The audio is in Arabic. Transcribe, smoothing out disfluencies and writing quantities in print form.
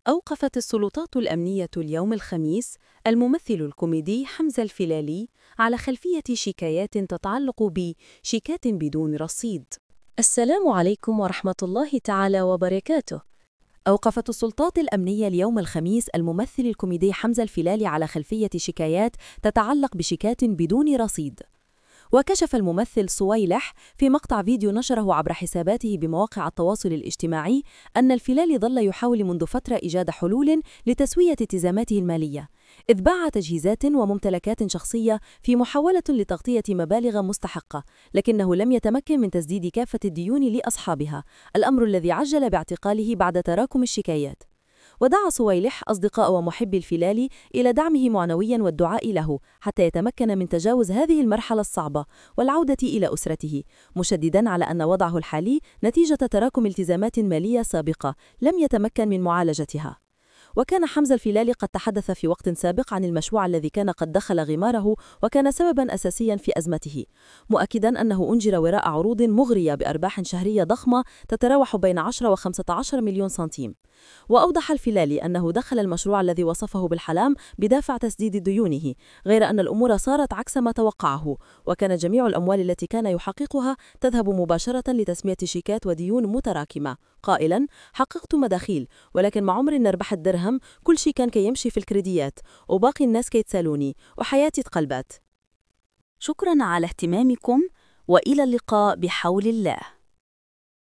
أوقفت السلطات الأمنية اليوم الخميس الممثل الكوميدي حمزة الفيلالي على خلفية شكايات تتعلق بشيكات بدون رصيد. السلام عليكم ورحمة الله تعالى وبركاته. أوقفت السلطات الأمنية اليوم الخميس الممثل الكوميدي حمزة الفيلالي على خلفية شكايات تتعلق بشيكات بدون رصيد. وكشف الممثل صويلح في مقطع فيديو نشره عبر حساباته بمواقع التواصل الاجتماعي أن الفيلالي ظل يحاول منذ فترة إيجاد حلول لتسوية التزاماته المالية، إذ باع تجهيزات وممتلكات شخصية في محاولة لتغطية مبالغ مستحقة، لكنه لم يتمكن من تسديد كافة الديون لأصحابها، الأمر الذي عجل باعتقاله بعد تراكم الشكايات. ودعا صويلح أصدقاء ومحبي الفيلالي إلى دعمه معنوياً والدعاء له حتى يتمكن من تجاوز هذه المرحلة الصعبة والعودة إلى أسرته، مشدداً على أن وضعه الحالي نتيجة تراكم التزامات مالية سابقة لم يتمكن من معالجتها. وكان حمزة الفيلالي قد تحدث في وقت سابق عن المشروع الذي كان قد دخل غماره وكان سبباً أساسياً في أزمته، مؤكداً أنه أنجر وراء عروض مغرية بأرباح شهرية ضخمة تتراوح بين 10 و 15 مليون سنتيم. وأوضح الفيلالي أنه دخل المشروع الذي وصفه بالحلم بدافع تسديد ديونه، غير أن الأمور صارت عكس ما توقعه، وكان جميع الأموال التي كان يحققها تذهب مباشرة لتسمية شيكات وديون متراكمة، قائلاً: حققت مداخيل، ولكن مع عمر نربح الدرهم كل شيء كان كيمشي في الكريديات، وباقي الناس كيتسالوني، وحياتي تقلبت. شكراً على اهتمامكم، وإلى اللقاء بحول الله.